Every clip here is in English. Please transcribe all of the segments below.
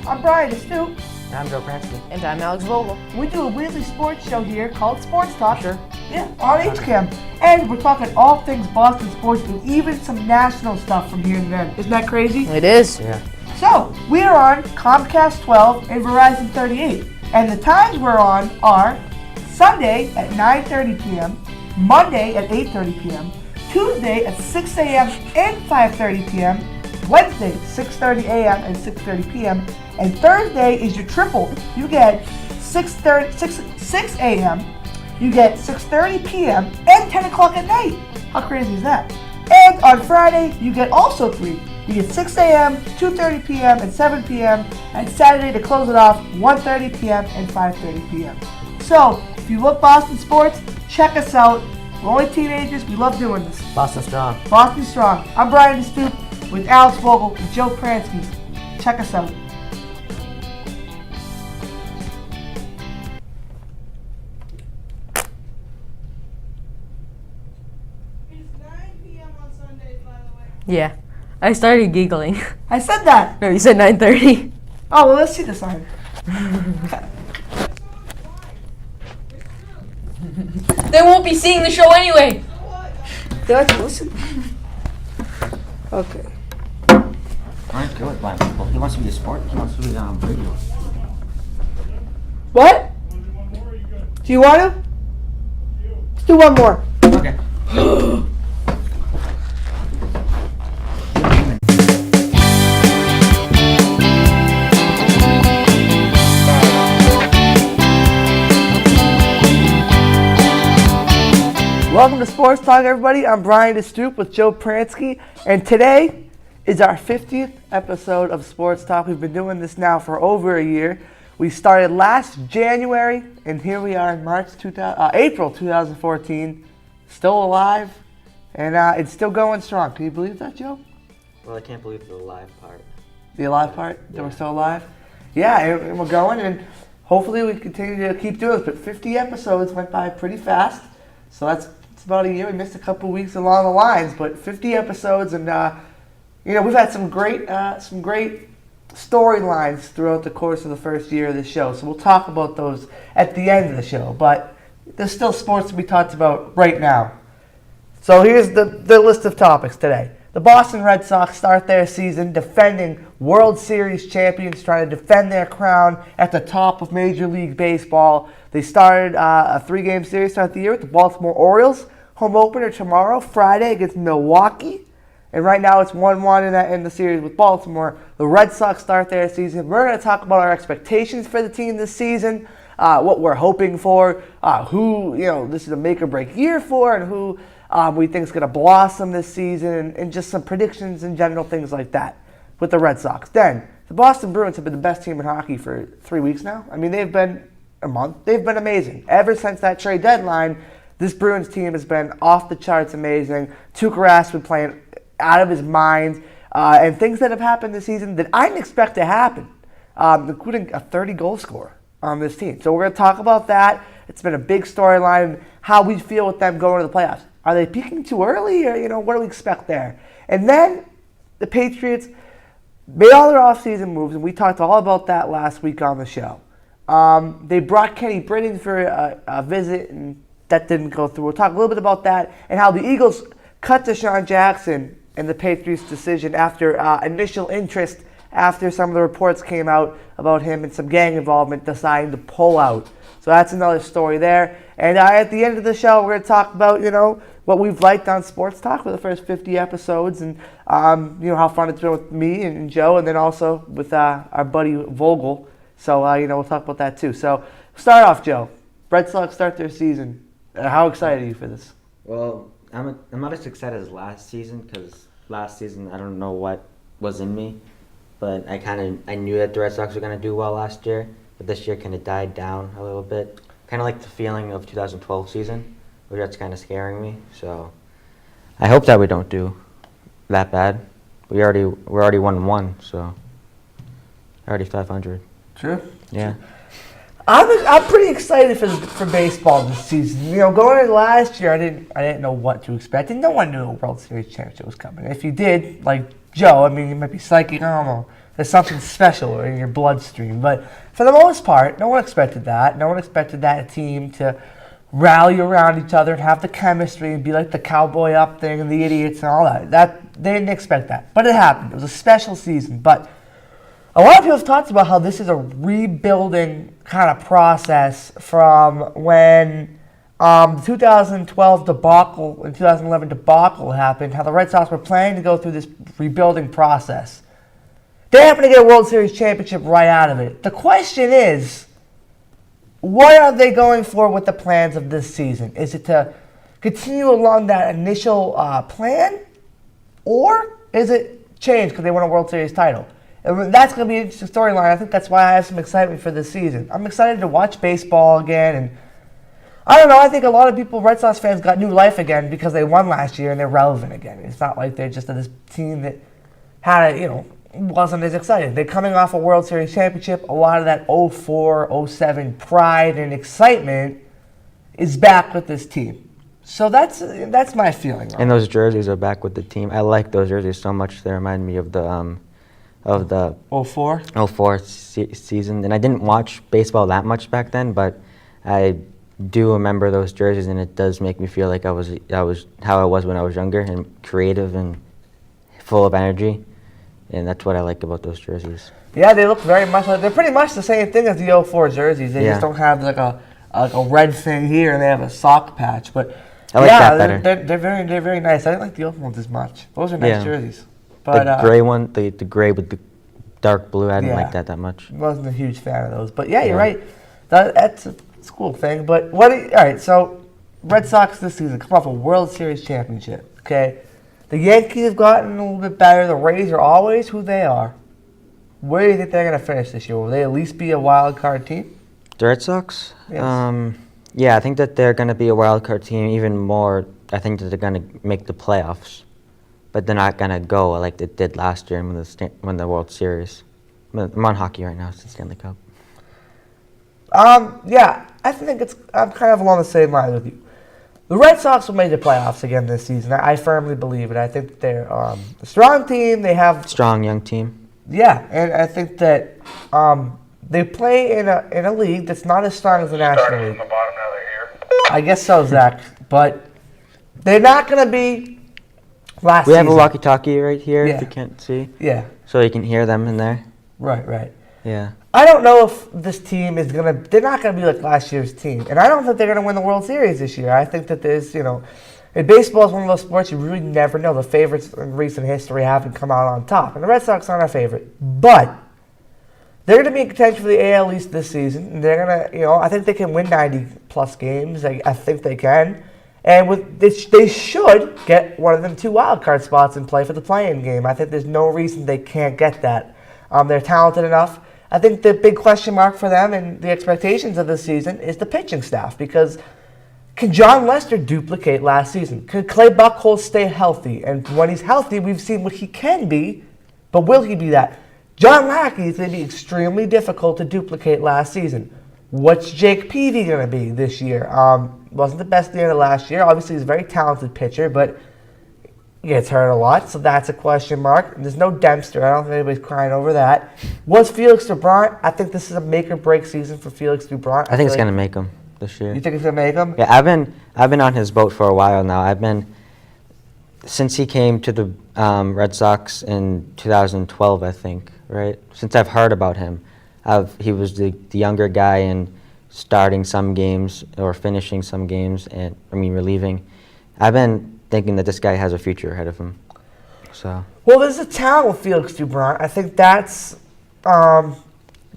I'm Brian Astute. And I'm Joe Pransky. And I'm Alex Vogel. We do a weekly sports show here called Sports Talk. Sure. Yeah, on HCAM. And we're talking all things Boston sports and even some national stuff from here and there. Isn't that crazy? It is. Yeah. So, we are on Comcast 12 and Verizon 38. And the times we're on are Sunday at 9:30 p.m., Monday at 8:30 p.m., Tuesday at 6 a.m. and 5:30 p.m., Wednesday 6:30 a.m. and 6:30 p.m., and Thursday is your triple. You get 6 a.m., you get 6:30 p.m., and 10 o'clock at night. How crazy is that? And on Friday, you get also 3. You get 6 a.m., 2:30 p.m., and 7 p.m., and Saturday to close it off, 1:30 p.m. and 5:30 p.m. So, if you love Boston sports, check us out. We're only teenagers. We love doing this. Boston strong. Boston strong. I'm Brian Astute with Alex Vogel and Joe Pransky. Check us out. It's 9 p.m. on Sundays, by the way. Yeah. I started giggling. I said that. No, you said 9:30. Oh, well, let's see the sign. They won't be seeing the show anyway. They like to listen. Okay. Brian's good with blind people. He wants to be a sport. He wants to be on radio. What? Do you want to? Let's do one more. Okay. Welcome to Sports Talk, everybody. I'm Brian Astute with Joe Pransky, and today is our 50th episode of Sports Talk. We've been doing this now for over a year. We started last January, and here we are in April 2014, still alive, and it's still going strong. Can you believe that, Joe? Well, I can't believe the live part. The alive part, that we're still alive? Yeah, and we're going, and hopefully we continue to keep doing this, but 50 episodes went by pretty fast, so that's about a year. We missed a couple weeks along the lines, but 50 episodes, and we've had some great storylines throughout the course of the first year of the show. So we'll talk about those at the end of the show. But there's still sports to be talked about right now. So here's the list of topics today. The Boston Red Sox start their season defending World Series champions, trying to defend their crown at the top of Major League Baseball. They started a 3-game series to start the year with the Baltimore Orioles. Home opener tomorrow, Friday, against Milwaukee. And right now it's 1-1 in the series with Baltimore. The Red Sox start their season. We're going to talk about our expectations for the team this season, what we're hoping for, who this is a make-or-break year for, and who we think is going to blossom this season, and just some predictions and general things like that with the Red Sox. Then, the Boston Bruins have been the best team in hockey for 3 weeks now. I mean, they've been a month. They've been amazing. Ever since that trade deadline, this Bruins team has been off the charts amazing. Tuukka Rask has been playing out of his mind. And things that have happened this season that I didn't expect to happen, including a 30-goal scorer on this team. So we're going to talk about that. It's been a big storyline and how we feel with them going to the playoffs. Are they peaking too early, or what do we expect there? And then the Patriots made all their offseason moves, and we talked all about that last week on the show. They brought Kenny Britton for a visit, and that didn't go through. We'll talk a little bit about that and how the Eagles cut Deshaun Jackson and the Patriots' decision after initial interest, after some of the reports came out about him and some gang involvement, deciding to pull out. So that's another story there. And at the end of the show, we're going to talk about, what we've liked on Sports Talk for the first 50 episodes, and how fun it's been with me and Joe, and then also with our buddy Vogel. So we'll talk about that too. So start off, Joe. Red Sox start their season. How excited are you for this? Well, I'm not as excited as last season, because last season I don't know what was in me, but I knew that the Red Sox were going to do well last year, but this year kind of died down a little bit. Kind of like the feeling of 2012 season, which that's kind of scaring me. So I hope that we don't do that bad. We're already 1-1, so already 500. True. Yeah. I'm pretty excited for baseball this season. Going into last year, I didn't know what to expect, and no one knew a World Series championship was coming. If you did, like Joe, you might be psychic. I don't know. there's something special in your bloodstream. But for the most part, no one expected that. No one expected that team to rally around each other and have the chemistry and be like the cowboy up thing and the idiots and all that. They didn't expect that. But it happened. It was a special season. But a lot of people have talked about how this is a rebuilding kind of process from when the 2012 debacle and 2011 debacle happened, how the Red Sox were planning to go through this rebuilding process. They happened to get a World Series championship right out of it. The question is, what are they going for with the plans of this season? Is it to continue along that initial plan, or is it change because they won a World Series title? And that's going to be an interesting storyline. I think that's why I have some excitement for this season. I'm excited to watch baseball again, and I don't know. I think a lot of people, Red Sox fans, got new life again because they won last year and they're relevant again. It's not like they're just this team that had wasn't as excited. They're coming off a World Series championship. A lot of that 04, 07 pride and excitement is back with this team. So that's my feeling. And those jerseys are back with the team. I like those jerseys so much. They remind me of the 04? 04 season. And I didn't watch baseball that much back then, but I do remember those jerseys, and it does make me feel like I was how I was when I was younger and creative and full of energy. And that's what I like about those jerseys. Yeah, they look very much like, they're pretty much the same thing as the 04 jerseys. They just don't have like a red thing here, and they have a sock patch. But I like that better. They're very nice. I didn't like the old ones as much. Those are nice jerseys. But the gray one, the gray with the dark blue, I didn't like that much. Wasn't a huge fan of those. But yeah, you're right. That's a cool thing. But all right, so Red Sox this season come off a World Series championship. Okay. The Yankees have gotten a little bit better. The Rays are always who they are. Where do you think they're going to finish this year? Will they at least be a wild card team? The Red Sox? Yes. Yeah, I think that they're going to be a wild card team. Even more, I think that they're going to make the playoffs. But they're not going to go like they did last year and win the World Series. I'm on hockey right now. It's the Stanley Cup. Yeah, I think I'm kind of along the same line with you. The Red Sox will make the playoffs again this season. I firmly believe it. I think they're a strong team. They have strong young team. Yeah, and I think that they play in a league that's not as strong as the National League. I guess so, Zach. But they're not going to be last season. We have a walkie-talkie right here if you can't see. Yeah. So you can hear them in there. Right. Yeah. I don't know if this team is going to – they're not going to be like last year's team. And I don't think they're going to win the World Series this year. I think that there's, and baseball is one of those sports you really never know. The favorites in recent history haven't come out on top. And the Red Sox aren't a favorite. But they're going to be in contention for the AL East this season. And they're going to, I think they can win 90-plus games. I think they can. And they should get one of them 2 wild card spots and play for the play-in game. I think there's no reason they can't get that. They're talented enough. I think the big question mark for them and the expectations of this season is the pitching staff, because can John Lester duplicate last season? Can Clay Buchholz stay healthy? And when he's healthy, we've seen what he can be, but will he be that? John Lackey is going to be extremely difficult to duplicate last season. What's Jake Peavy going to be this year? Wasn't the best year of last year. Obviously, he's a very talented pitcher, but he gets hurt a lot, so that's a question mark. There's no Dempster. I don't think anybody's crying over that. Was Felix DeBrant? I think this is a make-or-break season for Felix DeBrant. I think it's going to make him this year. You think it's going to make him? Yeah, I've been on his boat for a while now. Since he came to the Red Sox in 2012, I think, right? Since I've heard about him, he was the younger guy and starting some games or finishing some games, and relieving. I've been thinking that this guy has a future ahead of him. So. Well, there's a talent with Felix DeBrant. I think that's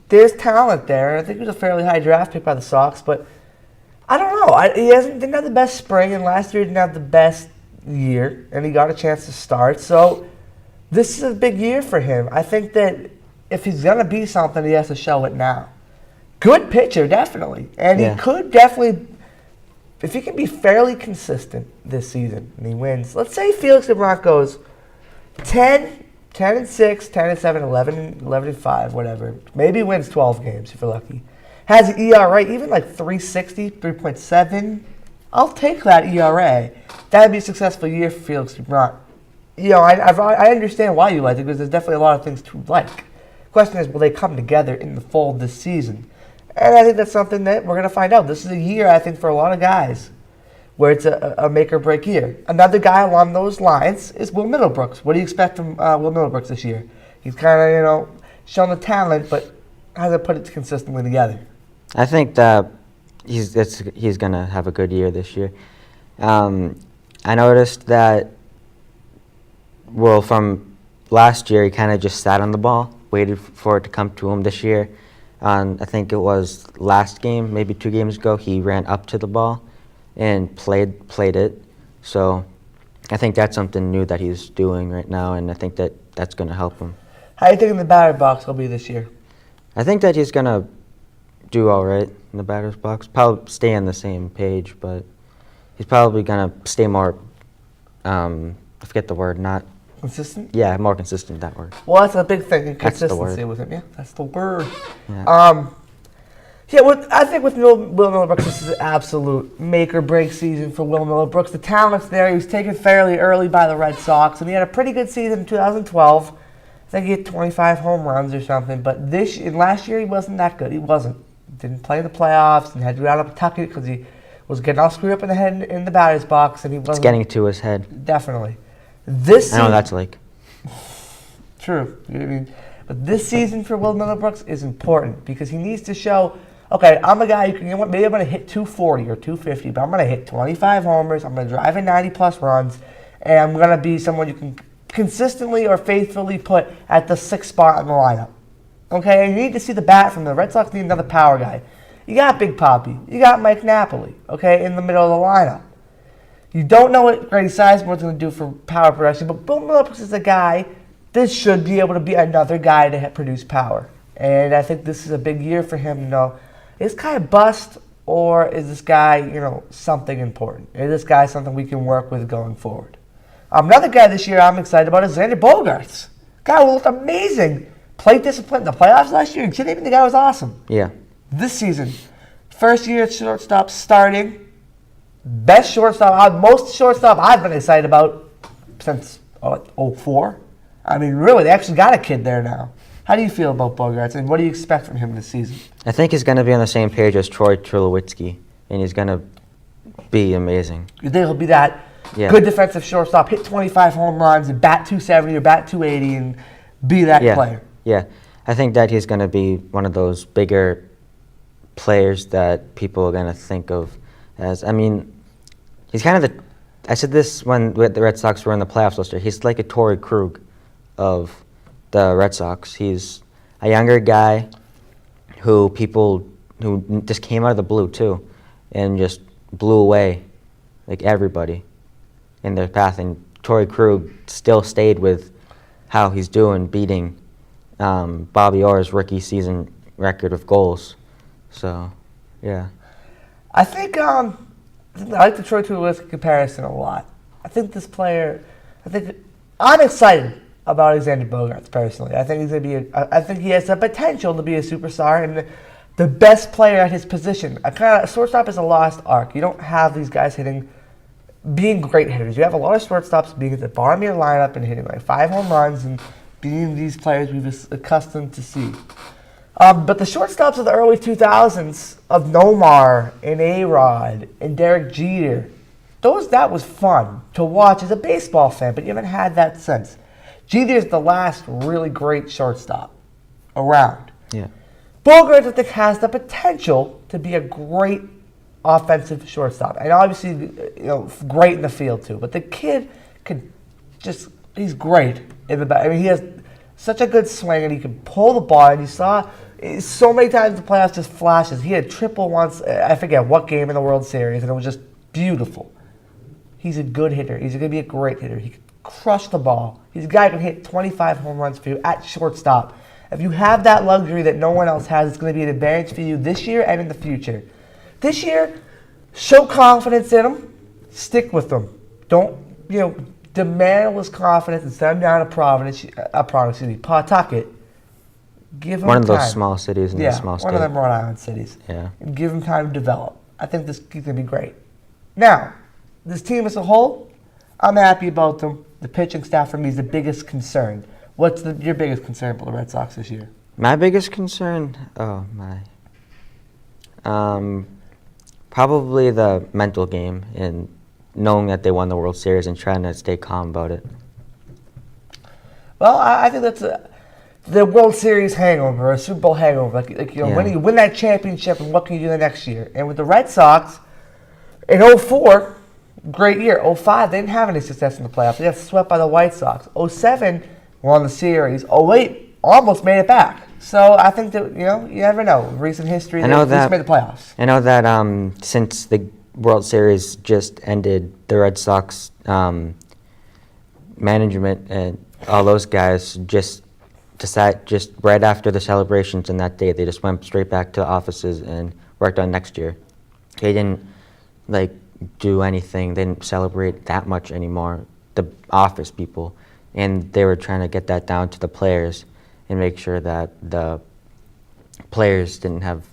there's talent there. I think he was a fairly high draft pick by the Sox, but I don't know. He didn't have the best spring, and last year he didn't have the best year, and he got a chance to start. So this is a big year for him. I think that if he's gonna be something, he has to show it now. Good pitcher, definitely, and he could definitely. If he can be fairly consistent this season and he wins, let's say Felix DeBrant goes 10-6, 10-7, 11-5, whatever. Maybe wins 12 games if you're lucky. Has an ERA, even like 3.60, 3.7. I'll take that ERA. That'd be a successful year for Felix DeBrant. I understand why you like it, because there's definitely a lot of things to like. question is, will they come together in the fold this season? And I think that's something that we're going to find out. This is a year, I think, for a lot of guys where it's a make or break year. Another guy along those lines is Will Middlebrooks. What do you expect from Will Middlebrooks this year? He's kind of, shown the talent, but hasn't put it consistently together. I think that he's going to have a good year this year. I noticed that, well, from last year, he kind of just sat on the ball, waited for it to come to him. This year, I think it was last game, maybe 2 games ago, he ran up to the ball and played it. So I think that's something new that he's doing right now, and I think that that's going to help him. How do you think the batter box will be this year? I think that he's going to do all right in the batter's box. Probably stay on the same page, but he's probably going to stay more, I forget the word, not... Consistent? Yeah, more consistent, that word. Well, that's a big thing, That's the consistency word. with him. Yeah, that's the word. Yeah. I think with Will Middlebrooks, this is an absolute make or break season for Will Middlebrooks. The talent's there. He was taken fairly early by the Red Sox, and he had a pretty good season in 2012. I think he hit 25 home runs or something, but last year he wasn't that good. He wasn't. Didn't play in the playoffs and had to go out of Pawtucket because he was getting all screwed up in the head in the batter's box, and he wasn't. It's getting to his head. Definitely. This I know season, what that's like. true. I mean, but this season for Will Middlebrooks is important because he needs to show, okay, I'm a guy who can, maybe I'm going to hit 240 or 250, but I'm going to hit 25 homers, I'm going to drive in 90-plus runs, and I'm going to be someone you can consistently or faithfully put at the 6th spot in the lineup. Okay, and you need to see the bat from the Red Sox. Need another power guy. You got Big Poppy. You got Mike Napoli, okay, in the middle of the lineup. You don't know what Grady Sizemore's going to do for power production, but Will Middlebrooks is a guy that should be able to be another guy to produce power. And I think this is a big year for him to know, is this guy a bust or is this guy, something important? Is this guy something we can work with going forward? Another guy this year I'm excited about is Xander Bogaerts. Guy who looked amazing. Played discipline in the playoffs last year. The guy was awesome. Yeah. This season, first year at shortstop starting. Best shortstop, most shortstop I've been excited about since 04. I mean, really, they actually got a kid there now. How do you feel about Bogaerts, and what do you expect from him this season? I think he's going to be on the same page as Troy Tulowitzki, and he's going to be amazing. You think he'll be that good defensive shortstop, hit 25 home runs, and bat 270 or bat 280, and be that player? Yeah. I think that he's going to be one of those bigger players that people are going to think of as, he's kind of I said this when the Red Sox were in the playoffs last year, he's like a Torrey Krug of the Red Sox. He's a younger guy who just came out of the blue too and just blew away like everybody in their path. And Torrey Krug still stayed with how he's doing, beating Bobby Orr's rookie season record of goals. So, yeah. I think I like the Troy Tulowitzki comparison a lot. I think this player, I'm excited about Xander Bogaerts personally. I think he's going to be I think he has the potential to be a superstar and the best player at his position. A shortstop is a lost art. You don't have these guys being great hitters. You have a lot of shortstops being at the bottom of your lineup and hitting like 5 home runs and being these players we've accustomed to see. But the shortstops of the early 2000s of Nomar and A-Rod and Derek Jeter, that was fun to watch as a baseball fan, but you haven't had that since. Jeter's the last really great shortstop around. Yeah. Bogaerts, I think, has the potential to be a great offensive shortstop. And obviously, great in the field too. But the kid he's great in the back. He has such a good swing and he can pull the ball. And you saw so many times the playoffs just flashes. He had a triple once, I forget what game in the World Series, and it was just beautiful. He's a good hitter. He's going to be a great hitter. He can crush the ball. He's a guy who can hit 25 home runs for you at shortstop. If you have that luxury that no one else has, it's going to be an advantage for you this year and in the future. This year, show confidence in him. Stick with him. Don't, demand all his confidence and send him down to Pawtucket. Give him one of those time. small cities in the small state. One of them Rhode Island cities. Yeah. And give him time to develop. I think this he's going to be great. Now, this team as a whole, I'm happy about them. The pitching staff for me is the biggest concern. What's your biggest concern about the Red Sox this year? My biggest concern, probably the mental game and knowing that they won the World Series and trying to stay calm about it. Well, I think that's the World Series hangover, a Super Bowl hangover. Like Yeah. when you win that championship, and what can you do the next year? And with the Red Sox, in 04, great year. 05, they didn't have any success in the playoffs. They got swept by the White Sox. 07, won the series. 08, almost made it back. So I think that, you never know. Recent history, I know they just that- made the playoffs. I know that since the World Series just ended, the Red Sox management and all those guys just right after the celebrations and that day, they just went straight back to offices and worked on next year. They didn't do anything. They didn't celebrate that much anymore. The office people, and they were trying to get that down to the players and make sure that the players didn't have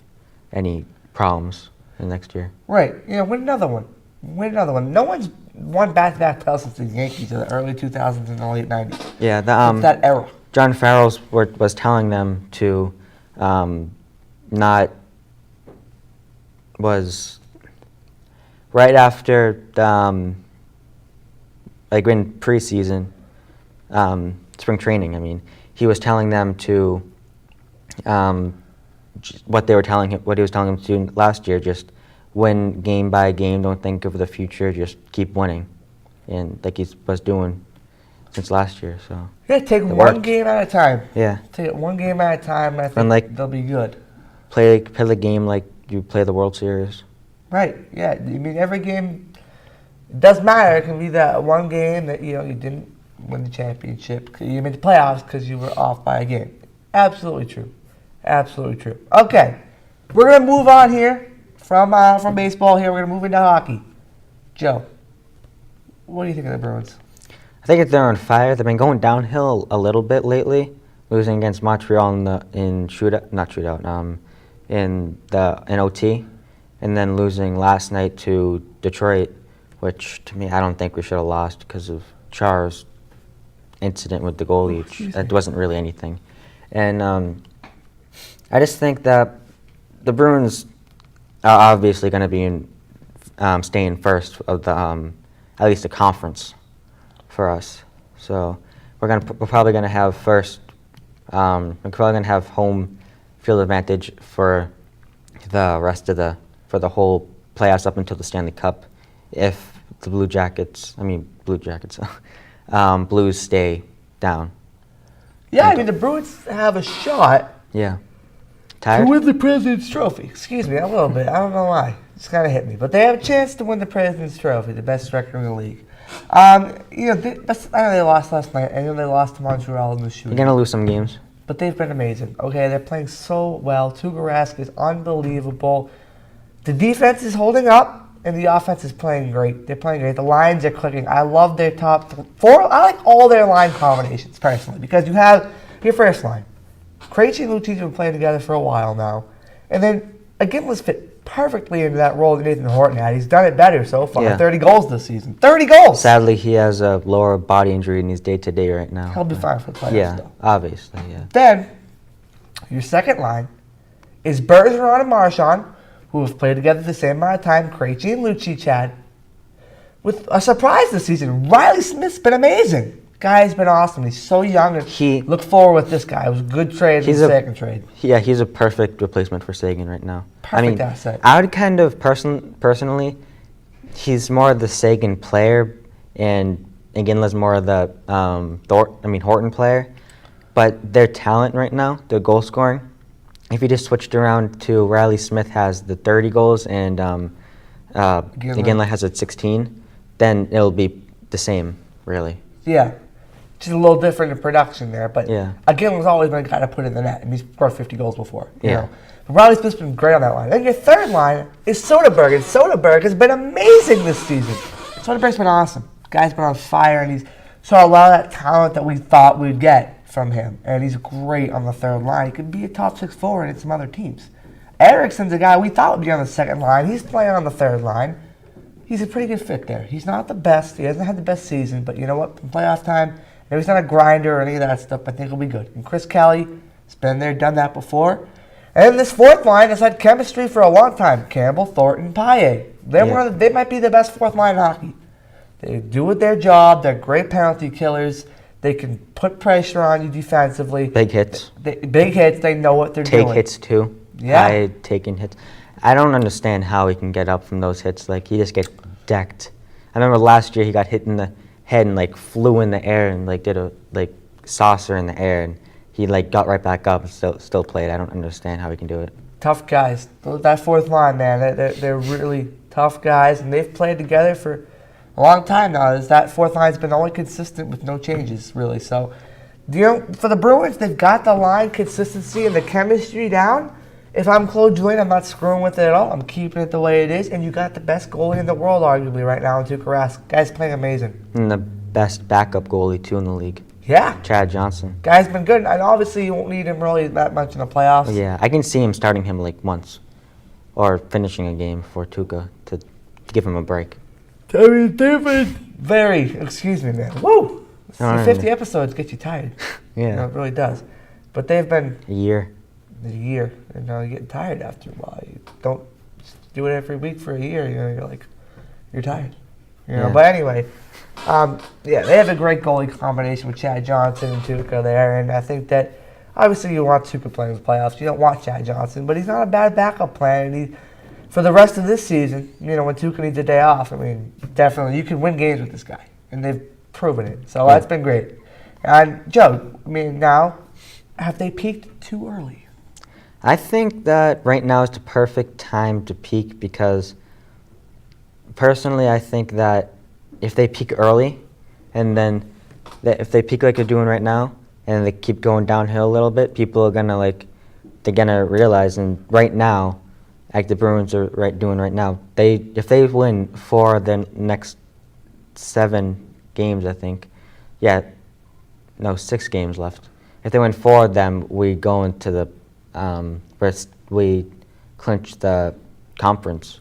any problems the next year. Right. Win another one. Win another one. No one's won back-to-back titles since the Yankees in the early 2000s and the late 90s. Yeah, It's that era. John Farrell was telling them to was right after in preseason, spring training. I mean, he was telling them to what he was telling them to do last year. Just win game by game. Don't think of the future. Just keep winning, and like he was doing since last year. So Yeah, take one worked. game at a time. yeah, Take it one game at a time, and I think And, they'll be good. play the game like you play the World Series. Right. Yeah. I mean, every game, it doesn't matter. It can be that one game that you didn't win the championship. You made the playoffs because you were off by a game. Absolutely true. Absolutely true. Okay, we're gonna move on here from baseball. Here, we're gonna move into hockey. Joe, what do you think of the Bruins? I think they're on fire. They've been going downhill a little bit lately, losing against Montreal in OT, and then losing last night to Detroit, which to me I don't think we should have lost because of Char's incident with the goalie. That wasn't really anything, and I just think that the Bruins are obviously going to be staying first of the at least the conference for us. So we're probably gonna have first. We're probably gonna have home field advantage for the rest of the whole playoffs up until the Stanley Cup, if the Blues stay down. Yeah, I mean the Bruins have a shot Yeah. to Tired? win the President's Trophy. Excuse me, a little bit. I don't know why. It's kind of hit me, but they have a chance to win the President's Trophy, the best record in the league. I know they lost last night. I know they lost to Montreal in the You're shooting. gonna lose some games. But they've been amazing. Okay, they're playing so well. Tuukka Rask is unbelievable. The defense is holding up, and the offense is playing great. They're playing great. The lines are clicking. I love their top four. I like all their line combinations, personally, because you have your first line. Krejci and Lucic have been playing together for a while now. And then, again, let's fit perfectly into that role that Nathan Horton had. He's done it better so far. Yeah. 30 goals this season. 30 goals! Sadly, he has a lower body injury and he's day-to-day right now. He'll be fine for the playoffs, Yeah, though. obviously, yeah. Then, your second line is Bergeron and Marchand, who have played together the same amount of time Krejci and Lucic had. With a surprise this season, Riley Smith's been amazing. Guy's been awesome. He's so young. And look forward with this guy. It was a good trade in the second trade. Yeah, he's a perfect replacement for Sagan right now. Perfect asset. I would kind of personally, he's more the Sagan player, and Ginla's more of the Horton player. But their talent right now, their goal scoring, if you just switched around to Riley Smith has the 30 goals and Ginla has a 16, then it'll be the same, really. Yeah. Just a little different in production there. But Yeah. again, was always been kind of put in the net. And he's scored 50 goals before. You Yeah. know. But Riley Smith's been great on that line. Then your third line is Soderberg. And Soderberg has been amazing this season. Soderberg's been awesome. Guy's been on fire. And he's saw a lot of that talent that we thought we'd get from him. And he's great on the third line. He could be a top six forward in some other teams. Erickson's a guy we thought would be on the second line. He's playing on the third line. He's a pretty good fit there. He's not the best. He hasn't had the best season. But you know what? In playoff time, if he's not a grinder or any of that stuff, I think he'll be good. And Chris Kelly, It's been there, done that before. And this fourth line has had chemistry for a long time. Campbell, Thornton, Paille. They might be the best fourth line in hockey. They do their job. They're great penalty killers. They can put pressure on you defensively. Big hits. Big hits. They know what they're doing. Take hits too. Yeah. I taking hits. I don't understand how he can get up from those hits. Like, he just gets decked. I remember last year he got hit in the head and like flew in the air and like did a like saucer in the air, and he like got right back up and still played. I don't understand how he can do it. Tough guys. That fourth line, man, they're really tough guys, and they've played together for a long time now. That fourth line's been only consistent with no changes, really. So, for the Bruins, they've got the line consistency and the chemistry down. If I'm Claude Julien, I'm not screwing with it at all. I'm keeping it the way it is, and you got the best goalie in the world, arguably, right now in Tuukka Rask. Guy's playing amazing. And the best backup goalie too in the league. Yeah. Chad Johnson. Guy's been good, and obviously you won't need him really that much in the playoffs. Yeah, I can see him starting him like once, or finishing a game for Tuukka to give him a break. Terry David. Excuse me, man. Woo! All right. 50 episodes get you tired. Yeah. It really does. But they've been A year. a year, and now you're getting tired after a while. You don't do it every week for a year. You're tired. Yeah. But anyway, they have a great goalie combination with Chad Johnson and Tuukka there, and I think that obviously you want Tuukka playing in the playoffs. You don't want Chad Johnson, but he's not a bad backup plan. And for the rest of this season, when Tuukka needs a day off, I mean, definitely you can win games with this guy, and they've proven it. So that's been great. And Joe, I mean, now have they peaked too early? I think that right now is the perfect time to peak, because personally I think that if they peak early, and then if they peak like they're doing right now, and they keep going downhill a little bit, people are they're gonna realize. And right now, like the Bruins are doing right now, if they win 4 of their next 7 games, I think, 6 games left. If they win 4 of them, we go into the we clinch the conference,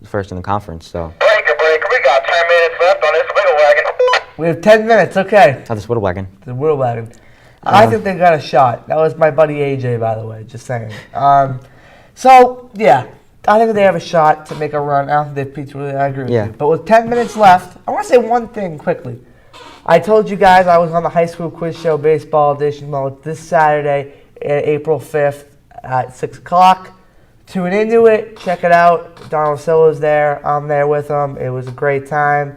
first in the conference. So Breaker. We got 10 minutes left on this wiggle wagon. We have 10 minutes, okay. this Whittle Wagon. The Whirl Wagon. I think they got a shot. That was my buddy AJ, by the way, just saying. I think they have a shot to make a run. I don't think they've peaked really. I agree with Yeah. you. But with 10 minutes left, I want to say one thing quickly. I told you guys I was on the high school quiz show baseball edition mode this Saturday, April 5th at 6 o'clock. Tune into it. Check it out. Donald Silla's there. I'm there with him. It was a great time.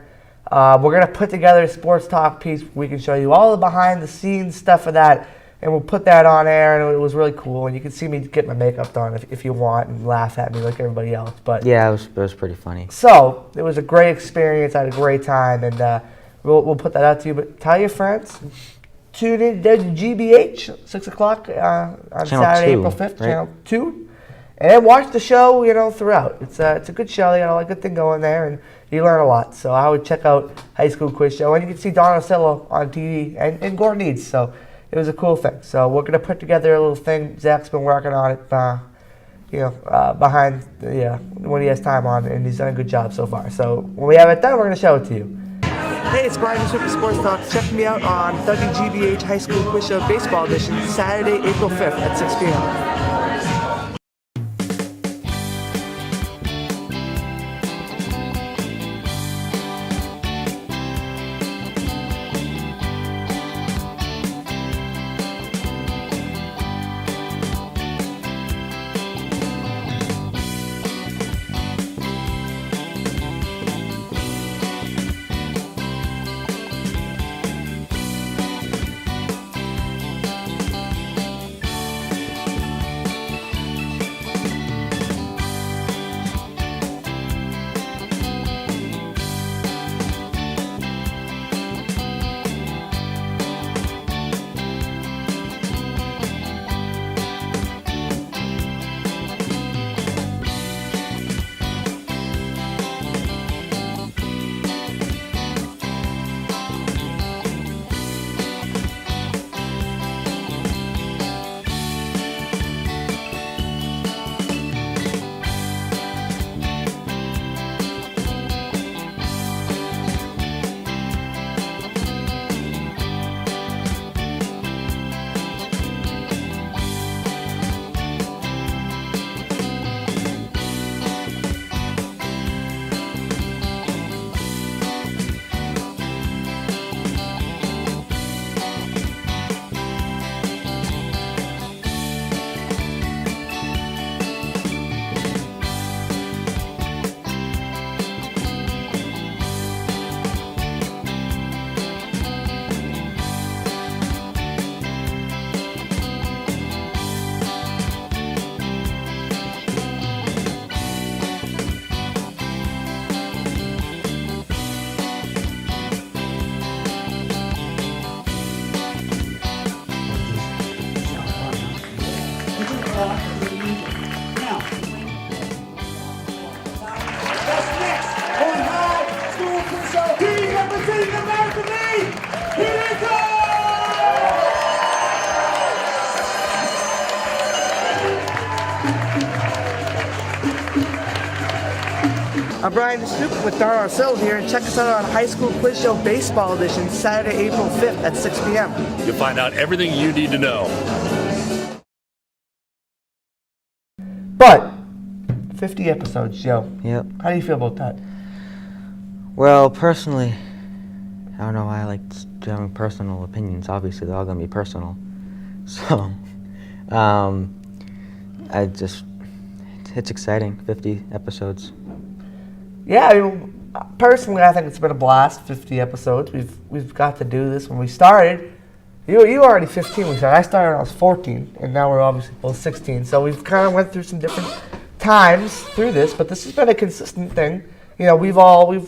We're going to put together a sports talk piece. We can show you all the behind-the-scenes stuff of that, and we'll put that on air, and it was really cool. And you can see me get my makeup done if you want and laugh at me like everybody else. But Yeah, it was pretty funny. so it was a great experience. I had a great time, and we'll put that out to you. But tell your friends. Tune in to GBH, 6 o'clock on Channel Saturday, 2, April 5th, right? Channel 2. And watch the show, throughout. It's a good show. They got a lot of good thing going there, and you learn a lot. So I would check out High School Quiz Show. And you can see Don Ocello on TV and Gordon Eads. So it was a cool thing. So we're going to put together a little thing. Zach's been working on it, behind when he has time on, and he's done a good job so far. So when we have it done, we're going to show it to you. Hey, it's Brian from Super Sports Talk. Check me out on WGBH High School Quiz Show Baseball Edition, Saturday, April 5th at 6 p.m. Brian DeStupin with Darnell Arcel here, and check us out on High School Quiz Show Baseball Edition, Saturday, April 5th at 6 p.m. You'll find out everything you need to know. But 50 episodes, Joe. Yep. How do you feel about that? Well, personally, I don't know why I like having personal opinions. Obviously, they're all going to be personal. So, it's exciting. 50 episodes. Yeah, I mean, personally, I think it's been a blast. 50 episodes. We've got to do this when we started. You were already 15 when we started. I started when I was 14, and now we're obviously both 16. So we've kind of went through some different times through this, but this has been a consistent thing. You know, we've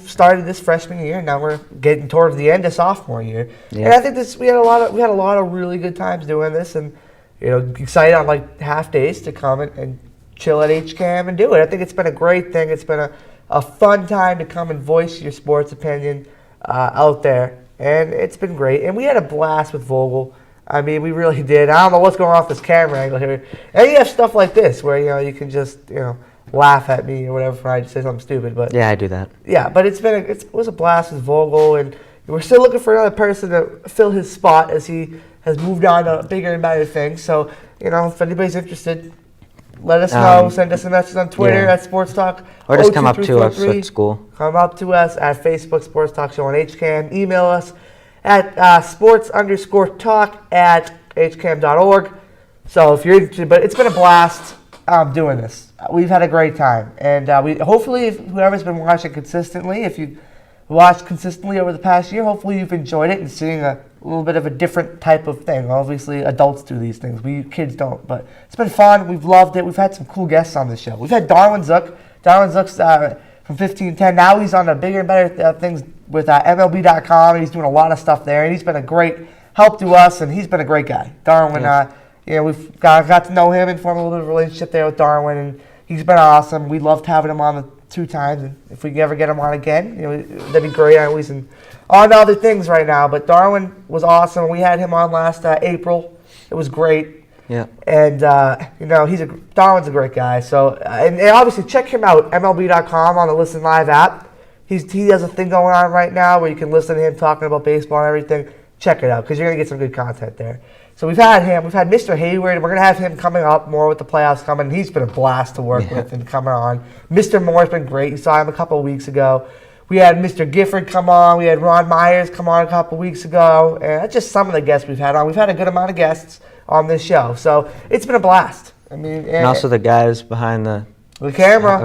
started this freshman year, and now we're getting towards the end of sophomore year. Yeah. And I think we had a lot of really good times doing this, and you know, excited on like half days to come and chill at HCAM and do it. I think it's been a great thing. It's been a fun time to come and voice your sports opinion out there, and it's been great. And we had a blast with Vogel. I mean, we really did. I don't know what's going on with this camera angle here. And you have stuff like this where, you know, you can just, you know, laugh at me or whatever if I say something stupid. But Yeah, I do that. yeah, but it was a blast with Vogel, and we're still looking for another person to fill his spot as he has moved on to bigger and better things. So, you know, if anybody's interested, let us know. Send us a message on Twitter yeah. at Sports Talk. Or just come up to us 02343. at school. Come up to us at Facebook Sports Talk Show on HCAM. Email us at sports_talk@hcam.org. So if you're interested, but it's been a blast doing this. We've had a great time, and we hopefully, if whoever's been watching consistently, if you watched consistently over the past year, hopefully you've enjoyed it and seeing a little bit of a different type of thing. Obviously, adults do these things. We kids don't, but it's been fun. We've loved it. We've had some cool guests on the show. We've had Darwin Zook. Darwin Zook's from 1510. Now he's on the bigger and better things with MLB.com, and he's doing a lot of stuff there. And he's been a great help to us, and he's been a great guy. Darwin, you know, we've got to know him and form a little bit of a relationship there with Darwin, and he's been awesome. We loved having him on the 2 times, and if we can ever get him on again, you know, that'd be great. I'm always on to other things right now, but Darwin was awesome. We had him on last April. It was great. Yeah. And, you know, Darwin's a great guy. So, and obviously check him out, MLB.com on the Listen Live app. He has a thing going on right now where you can listen to him talking about baseball and everything. Check it out because you're going to get some good content there. So we've had him. We've had Mr. Hayward. We're going to have him coming up more with the playoffs coming. He's been a blast to work with and coming on. Mr. Moore's been great. You saw him a couple of weeks ago. We had Mr. Gifford come on. We had Ron Myers come on a couple of weeks ago. And that's just some of the guests we've had on. We've had a good amount of guests on this show. So it's been a blast. I mean, And also the guys behind the camera.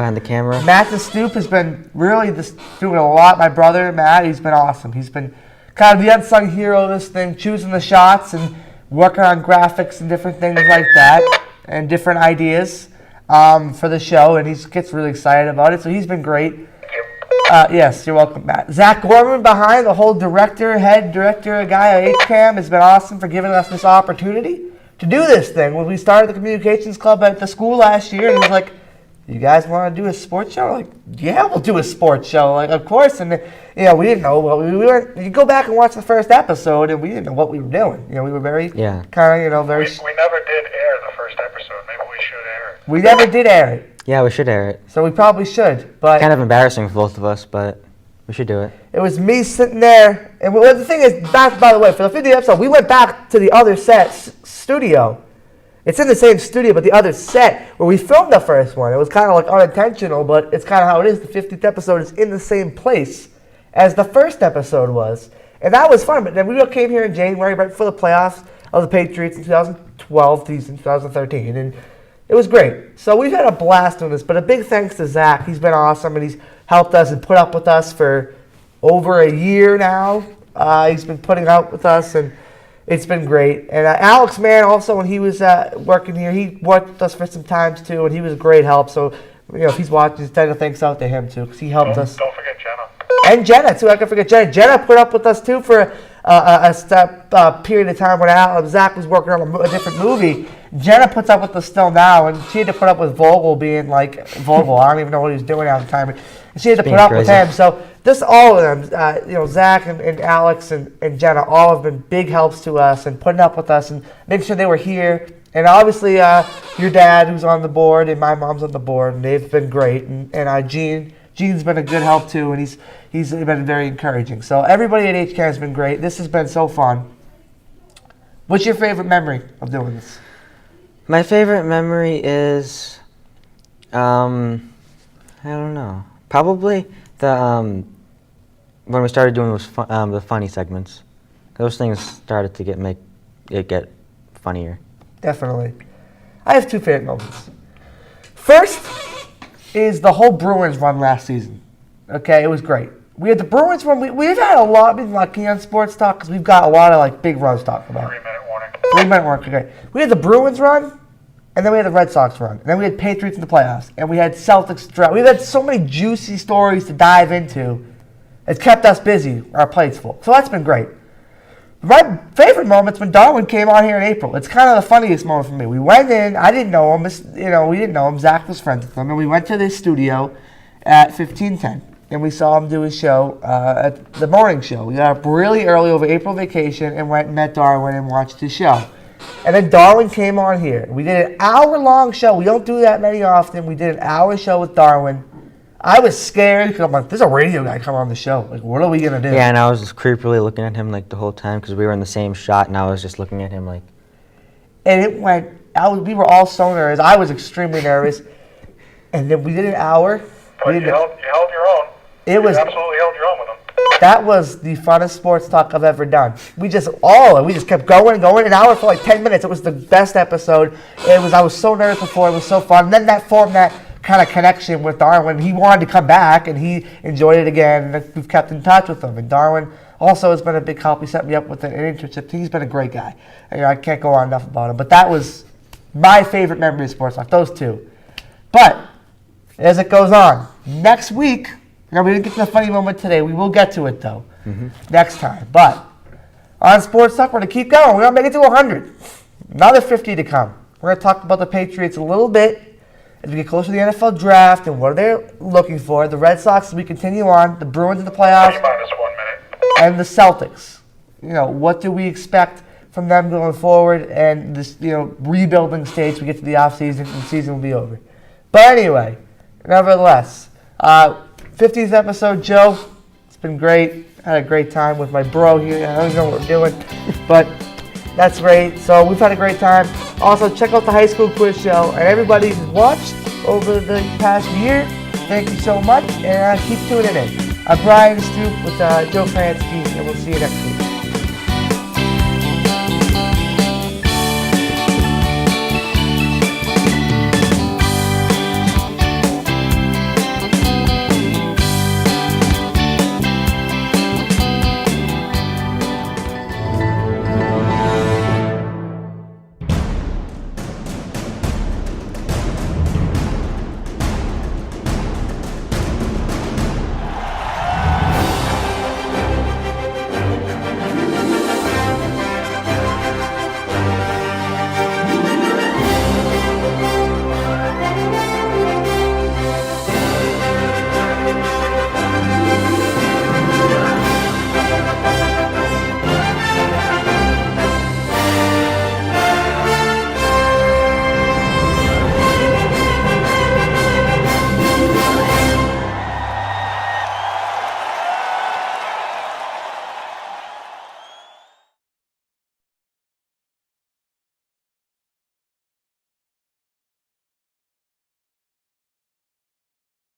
Matt DeStup has been really doing a lot. My brother, Matt, he's been awesome. He's been kind of the unsung hero of this thing, choosing the shots and working on graphics and different things like that and different ideas for the show, and he gets really excited about it, so he's been great. Yes, you're welcome, Matt. Zach Gorman behind, the whole head director guy at HCAM has been awesome for giving us this opportunity to do this thing. When we started the communications club at the school last year, and he was like, you guys want to do a sports show? Like, yeah, we'll do a sports show. Like, of course. And, you know, we didn't know. Well, we weren't. You go back and watch the first episode, and we didn't know what we were doing. You know, we were very kind of, you know, very. We never did air the first episode. Maybe we should air it. We never did air it. Yeah, we should air it. So we probably should. But Kind of embarrassing for both of us, but we should do it. it was me sitting there. And the thing is, by the way, for the 50th episode, we went back to the other studio. It's in the same studio, but the other set where we filmed the first one. It was kind of like unintentional, but it's kind of how it is. The 50th episode is in the same place as the first episode was. And that was fun. But then we came here in January, right before the playoffs of the Patriots in 2012, season 2013. And it was great. So we've had a blast doing this. But a big thanks to Zach. He's been awesome, and he's helped us and put up with us for over a year now. He's been putting up with us, and it's been great. And Alex Mann, also, when he was working here, he worked with us for some times, too, and he was a great help. So, you know, if he's watching, send a thanks out to him, too, because he helped us. Don't forget Jenna. And Jenna, too. I can forget Jenna. Jenna put up with us, too, for a period of time when Zach was working on a different movie. Jenna puts up with us still now, and she had to put up with Vogel being like Vogel. I don't even know what he was doing at the time. But she had to put up with him. So this, all of them, you know, Zach and Alex and Jenna, all have been big helps to us and putting up with us and making sure they were here. And obviously, your dad, who's on the board, and my mom's on the board, and they've been great. And Gene Gene's been a good help too, and he's been very encouraging. So everybody at HCAM has been great. This has been so fun. What's your favorite memory of doing this? My favorite memory is, I don't know. Probably the when we started doing the funny segments. Those things started to make it get funnier. Definitely. I have two favorite moments. First is the whole Bruins run last season. Okay, it was great. We had the Bruins run. We've had a lot, been lucky on Sports Talk because we've got a lot of like big runs to talk about. 3-minute warning. 3-minute warning. Okay. We had the Bruins run, and then we had the Red Sox run, and then we had Patriots in the playoffs, and we had Celtics drought. We've had so many juicy stories to dive into. It's kept us busy. Our plate's full. So that's been great. My favorite moment's when Darwin came on here in April. It's kind of the funniest moment for me. We went in. I didn't know him. We didn't know him. Zach was friends with him, and we went to this studio at 1510, and we saw him do his show at the morning show. We got up really early over April vacation and went and met Darwin and watched his show. And then Darwin came on here. We did an hour-long show. We don't do that many often. We did an hour show with Darwin. I was scared because I'm like, there's a radio guy coming on the show. Like, what are we going to do? Yeah, and I was just creepily looking at him like the whole time because we were in the same shot, and I was just looking at him like. And it went, we were all so nervous. I was extremely nervous. And then we did an hour. But you held your own. It was. You absolutely held your own with them. That was the funnest sports talk I've ever done. We just kept going and going. An hour for like 10 minutes. It was the best episode. I was so nervous before. It was so fun. And then that formed that kind of connection with Darwin. He wanted to come back, and he enjoyed it again. And we've kept in touch with him. And Darwin also has been a big help. He set me up with an internship. He's been a great guy. And, I can't go on enough about him. But that was my favorite memory of sports talk. Those two. But as it goes on, next week. We didn't get to the funny moment today. We will get to it, though, next time. But on Sports Talk, we're going to keep going. We're going to make it to 100. Another 50 to come. We're going to talk about the Patriots a little bit as we get closer to the NFL draft and what they're looking for. The Red Sox, as we continue on. The Bruins in the playoffs. -1 minute. And the Celtics. What do we expect from them going forward? And this, rebuilding stage, we get to the offseason and the season will be over. But anyway, nevertheless, 50th episode, Joe. It's been great. I had a great time with my bro here. I don't even know what we're doing, but that's great. So we've had a great time. Also, check out the high school quiz show. And everybody who's watched over the past year, thank you so much. And keep tuning in. I'm Brian Stoop with Joe Fransky, and we'll see you next week.